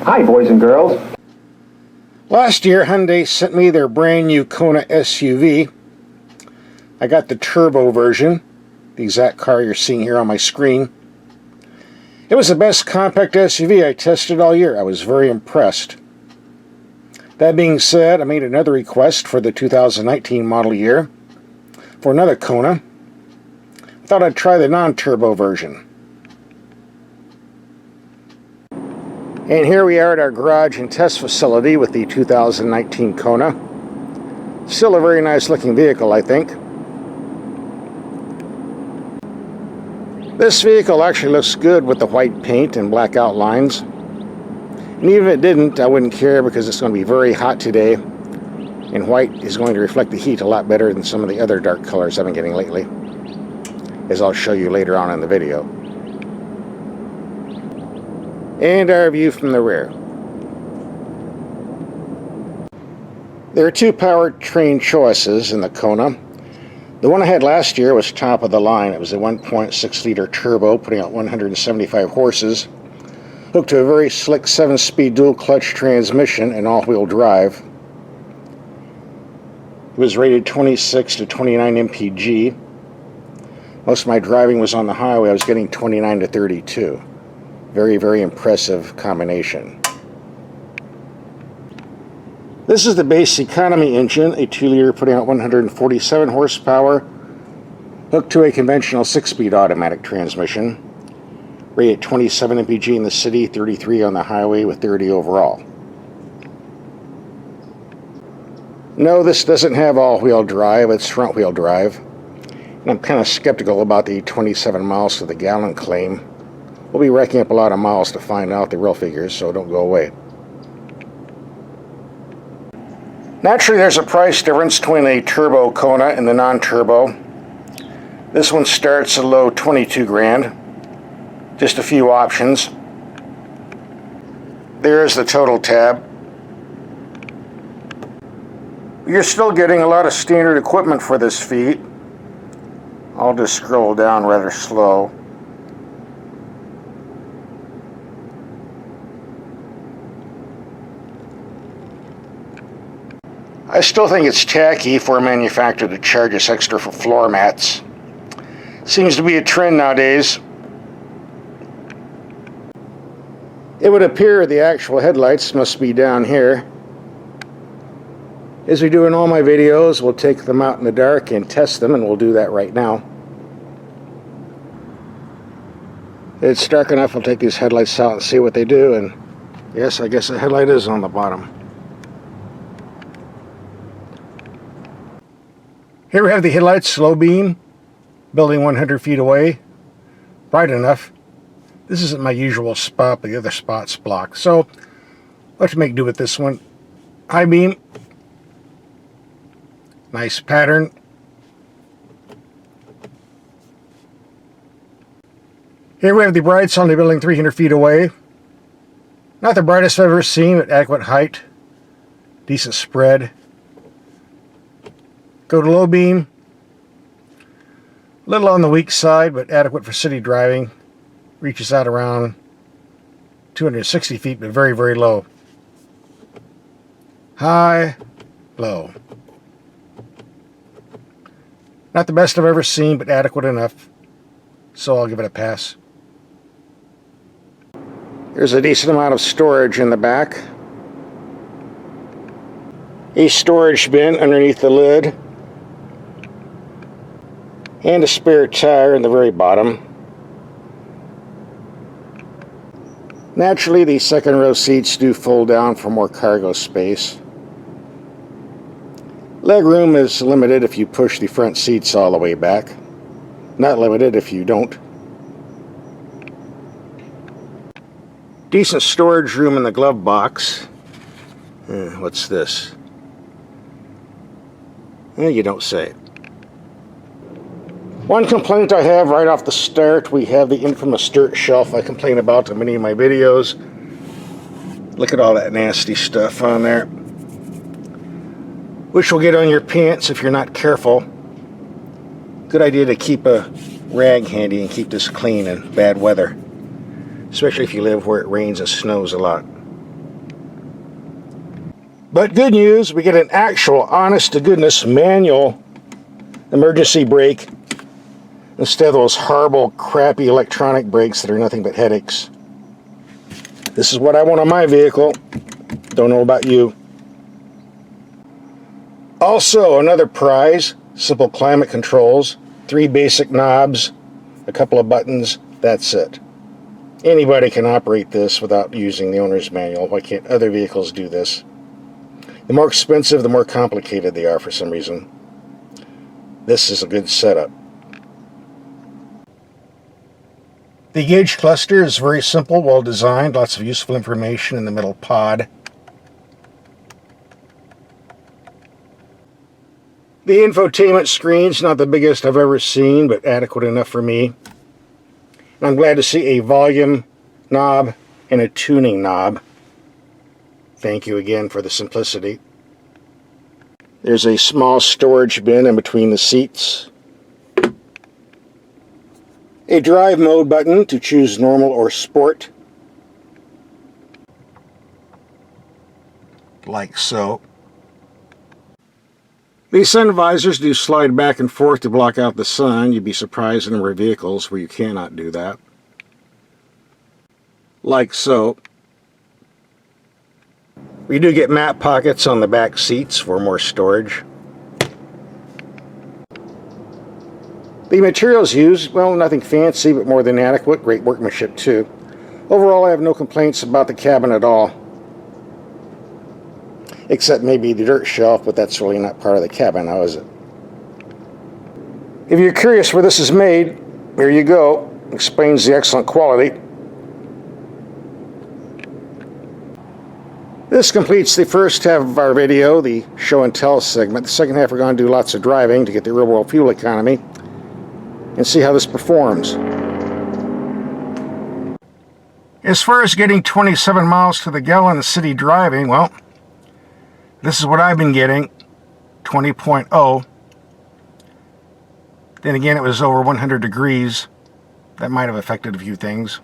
Hi, boys and girls. Last year, Hyundai sent me their brand new Kona SUV. I got the turbo version, the exact car you're seeing here on my screen. It was the best compact SUV I tested all year. I was very impressed. That being said, I made another request for the 2019 model year for another Kona. I thought I'd try the non-turbo version. And here we are at our garage and test facility with the 2019 Kona. Still a very nice looking vehicle, I think. This vehicle actually looks good with the white paint and black outlines. And even if it didn't, I wouldn't care because it's going to be very hot today. And white is going to reflect the heat a lot better than some of the other dark colors I've been getting lately, as I'll show you later on in the video. And our view from the rear. There are two powertrain choices in the Kona. The one I had last year was top of the line. It was a 1.6 liter turbo, putting out 175 horses, hooked to a very slick 7-speed dual clutch transmission and all-wheel drive. It was rated 26 to 29 mpg. Most of my driving was on the highway. I was getting 29 to 32. Very, very impressive combination. This is the base economy engine, a 2-liter putting out 147 horsepower, hooked to a conventional 6-speed automatic transmission, rated 27 mpg in the city, 33 on the highway with 30 overall. No, this doesn't have all-wheel drive, it's front-wheel drive. And I'm kind of skeptical about the 27 miles to the gallon claim. We'll be racking up a lot of miles to find out the real figures, so don't go away. Naturally, there's a price difference between the turbo Kona and the non-turbo. This one starts at a low 22 grand. Just a few options. There's the total tab. You're still getting a lot of standard equipment for this feat. I'll just scroll down rather slow. I still think it's tacky for a manufacturer to charge us extra for floor mats. Seems to be a trend nowadays. It would appear the actual headlights must be down here. As we do in all my videos, we'll take them out in the dark and test them, and we'll do that right now. It's dark enough, I'll take these headlights out and see what they do, and yes, I guess the headlight is on the bottom. Here we have the headlights, low beam, building 100 feet away, bright enough. This isn't my usual spot, but the other spot's blocked, so I'll have to make do with this one. High beam, nice pattern. Here we have the brights on the building 300 feet away. Not the brightest I've ever seen, but adequate height, decent spread. Go to low beam, a little on the weak side, but adequate for city driving. Reaches out around 260 feet, but very, very low. High, low. Not the best I've ever seen, but adequate enough, so I'll give it a pass. There's a decent amount of storage in the back. A storage bin underneath the lid. And a spare tire in the very bottom. Naturally, the second row seats do fold down for more cargo space. Leg room is limited if you push the front seats all the way back. Not limited if you don't. Decent storage room in the glove box. What's this? You don't say. One complaint I have right off the start, we have the infamous dirt shelf I complain about in many of my videos. Look at all that nasty stuff on there, which will get on your pants if you're not careful. Good idea to keep a rag handy and keep this clean in bad weather. especially if you live where it rains and snows a lot. But good news, we get an actual honest-to-goodness manual emergency brake instead of those horrible, crappy electronic brakes that are nothing but headaches. This is what I want on my vehicle. Don't know about you. Also, another prize, simple climate controls, 3 basic knobs, a couple of buttons, that's it. Anybody can operate this without using the owner's manual. Why can't other vehicles do this? The more expensive, the more complicated they are for some reason. This is a good setup. The gauge cluster is very simple, well designed, lots of useful information in the middle pod. The infotainment screen's not the biggest I've ever seen, but adequate enough for me. And I'm glad to see a volume knob and a tuning knob. Thank you again for the simplicity. There's a small storage bin in between the seats. A drive mode button to choose normal or sport. Like so. These sun visors do slide back and forth to block out the sun. You'd be surprised at the number of vehicles where you cannot do that. Like so. We do get map pockets on the back seats for more storage. The materials used, well, nothing fancy, but more than adequate. Great workmanship, too. Overall, I have no complaints about the cabin at all. Except maybe the dirt shelf, but that's really not part of the cabin now, is it? If you're curious where this is made, here you go. Explains the excellent quality. This completes the first half of our video, the show and tell segment. The second half we're going to do lots of driving to get the real-world fuel economy and see how this performs. As far as getting 27 miles to the gallon city driving, well, this is what I've been getting, 20.0. Then again, it was over 100 degrees. That might have affected a few things.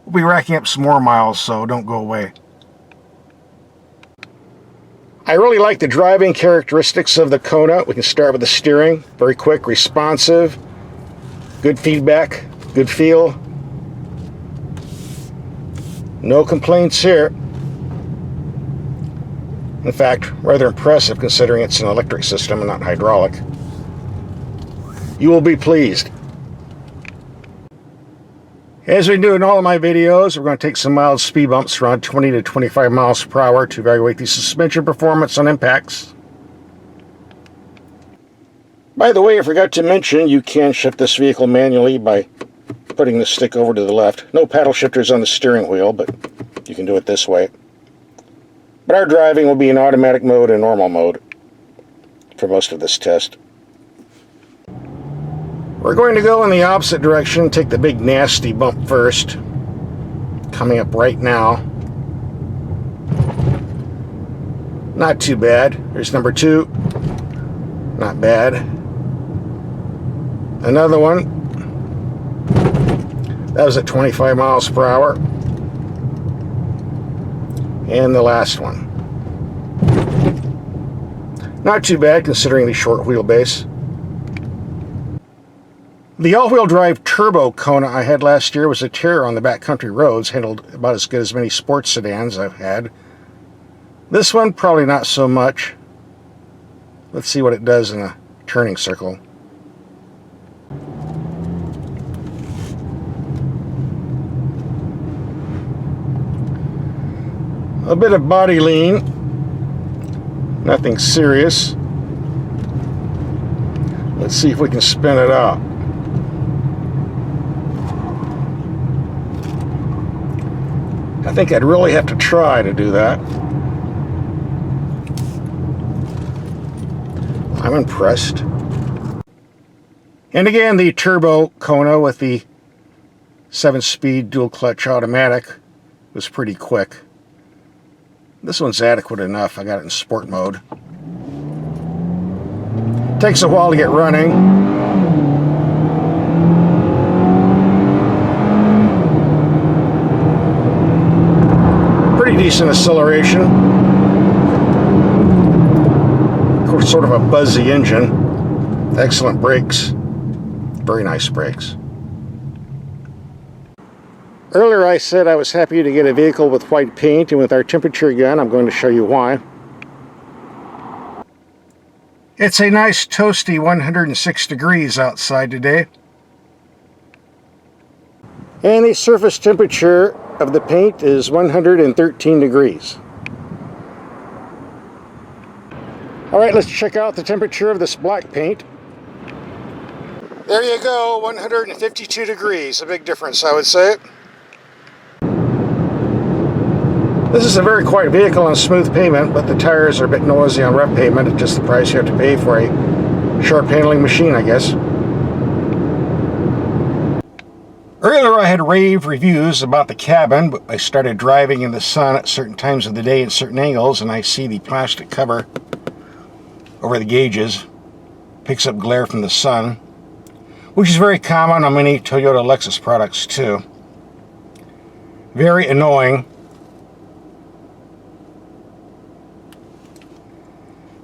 We'll be racking up some more miles, so don't go away. I really like the driving characteristics of the Kona. We can start with the steering. Very quick, responsive, good feedback, good feel. No complaints here. In fact, rather impressive considering it's an electric system and not hydraulic. You will be pleased. As we do in all of my videos, we're going to take some mild speed bumps around 20 to 25 miles per hour to evaluate the suspension performance on impacts. By the way, I forgot to mention, you can shift this vehicle manually by putting the stick over to the left. No paddle shifters on the steering wheel, but you can do it this way. But our driving will be in automatic mode and normal mode for most of this test. We're going to go in the opposite direction, take the big nasty bump first. Coming up right now. Not too bad. There's number 2. Not bad. Another one. That was at 25 miles per hour. And the last one. Not too bad considering the short wheelbase. The all-wheel drive turbo Kona I had last year was a terror on the backcountry roads, handled about as good as many sports sedans I've had. This one, probably not so much. Let's see what it does in a turning circle. A bit of body lean. Nothing serious. Let's see if we can spin it out. I think I'd really have to try to do that. I'm impressed. And again, the turbo Kona with the 7-speed dual clutch automatic was pretty quick. This one's adequate enough. I got it in sport mode. Takes a while to get running. Pretty decent acceleration. Of course, sort of a buzzy engine. Excellent brakes. Very nice brakes. Earlier I said I was happy to get a vehicle with white paint, and with our temperature gun I'm going to show you why. It's a nice toasty 106 degrees outside today. And the surface temperature of the paint is 113 degrees. Alright, let's check out the temperature of this black paint. There you go, 152 degrees. A big difference, I would say. This is a very quiet vehicle on smooth pavement, but the tires are a bit noisy on rough pavement. It's just the price you have to pay for a sharp handling machine, I guess. Earlier I had rave reviews about the cabin, but I started driving in the sun at certain times of the day at certain angles, and I see the plastic cover over the gauges picks up glare from the sun, which is very common on many Toyota Lexus products too. Very annoying.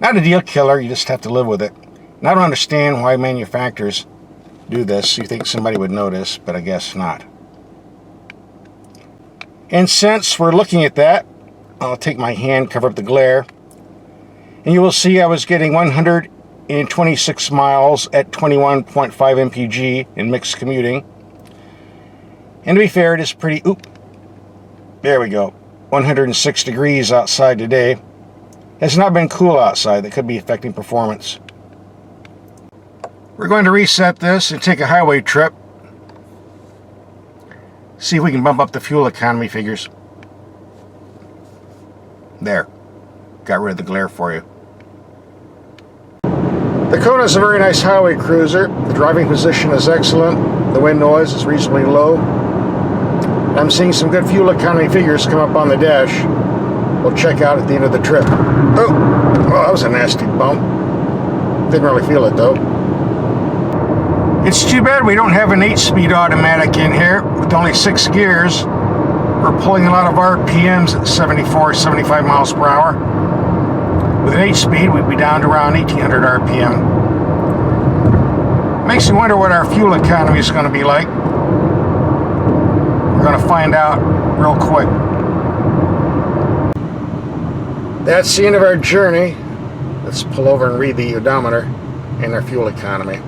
Not a deal killer, you just have to live with it. And I don't understand why manufacturers do this. You think somebody would notice, but I guess not. And since we're looking at that, I'll take my hand, cover up the glare, and you will see I was getting 126 miles at 21.5 mpg in mixed commuting. And to be fair, it is pretty, there we go, 106 degrees outside today. It's not been cool outside. That could be affecting performance. We're going to reset this and take a highway trip. See if we can bump up the fuel economy figures. There. Got rid of the glare for you. The Kona is a very nice highway cruiser. The driving position is excellent. The wind noise is reasonably low. I'm seeing some good fuel economy figures come up on the dash. We'll check out at the end of the trip. Oh, that was a nasty bump. Didn't really feel it though. It's too bad we don't have an 8-speed automatic in here with only 6 gears. We're pulling a lot of RPMs at 74, 75 miles per hour. With an 8-speed, we'd be down to around 1800 RPM. Makes me wonder what our fuel economy is going to be like. We're going to find out real quick. That's the end of our journey. Let's pull over and read the odometer and our fuel economy.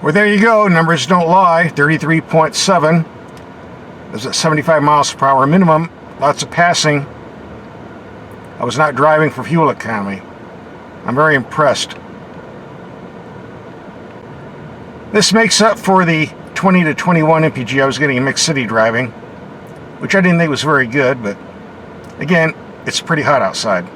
Well, there you go. Numbers don't lie. 33.7. This is at 75 miles per hour minimum. Lots of passing. I was not driving for fuel economy. I'm very impressed. This makes up for the 20 to 21 mpg I was getting in mixed city driving, which I didn't think was very good, but again, it's pretty hot outside.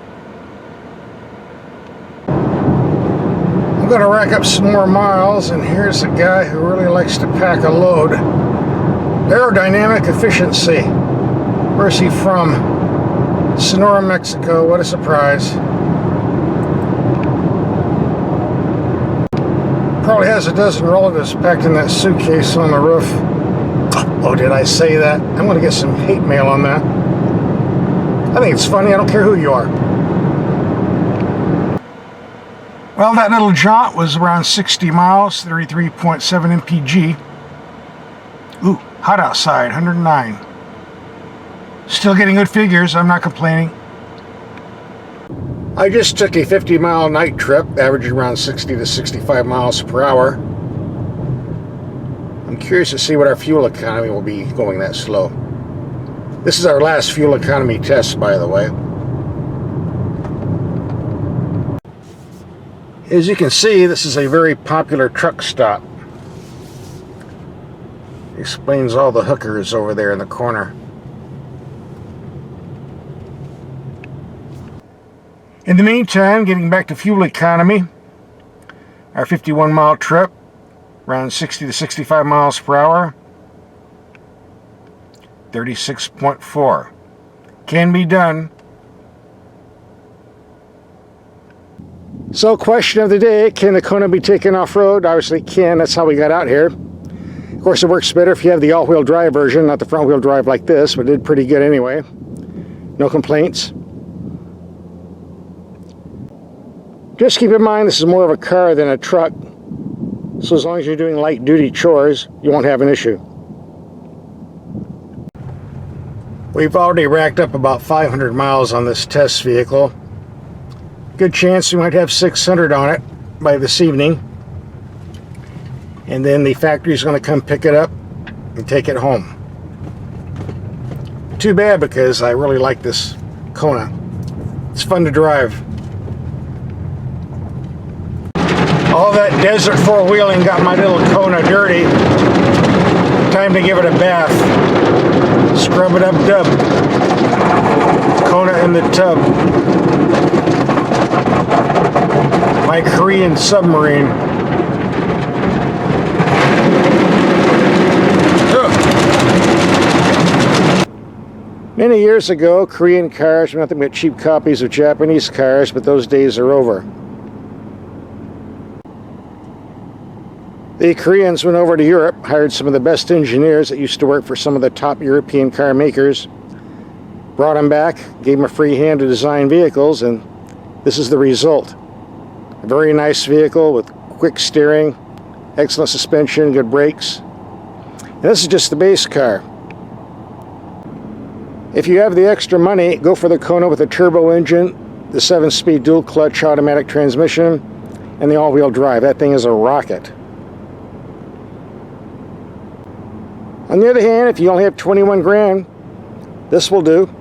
I'm going to rack up some more miles, and here's a guy who really likes to pack a load. Aerodynamic efficiency. Where's he from? Sonora, Mexico. What a surprise. Probably has a dozen relatives packed in that suitcase on the roof. Oh, did I say that? I'm going to get some hate mail on that. I think it's funny. I don't care who you are. Well, that little jaunt was around 60 miles, 33.7 mpg. Ooh, hot outside, 109. Still getting good figures. I'm not complaining. I just took a 50-mile night trip, averaging around 60 to 65 miles per hour. I'm curious to see what our fuel economy will be going that slow. This is our last fuel economy test, by the way. As you can see, this is a very popular truck stop. Explains all the hookers over there in the corner. In the meantime, getting back to fuel economy, our 51-mile trip, around 60 to 65 miles per hour, 36.4. Can be done. So, question of the day, can the Kona be taken off-road? Obviously it can, that's how we got out here. course, it works better if you have the all-wheel drive version, not the front-wheel drive like this, but it did pretty good anyway. No complaints. Just keep in mind this is more of a car than a truck, so as long as you're doing light-duty chores, you won't have an issue. We've already racked up about 500 miles on this test vehicle. Good chance we might have 600 on it by this evening. And then the factory's going to come pick it up and take it home. Too bad, because I really like this Kona. It's fun to drive. All that desert four-wheeling got my little Kona dirty. Time to give it a bath. Scrub it up dub. Kona in the tub. My Korean submarine. Many years ago, Korean cars were nothing but cheap copies of Japanese cars, but those days are over. The Koreans went over to Europe, hired some of the best engineers that used to work for some of the top European car makers, brought them back, gave them a free hand to design vehicles, and this is the result. A very nice vehicle with quick steering, excellent suspension, good brakes. And this is just the base car. If you have the extra money, go for the Kona with the turbo engine, the 7-speed dual clutch automatic transmission, and the all-wheel drive. That thing is a rocket. On the other hand, if you only have 21 grand, this will do.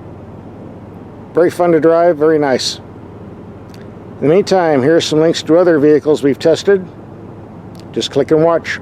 Very fun to drive, very nice. In the meantime, here are some links to other vehicles we've tested. Just click and watch.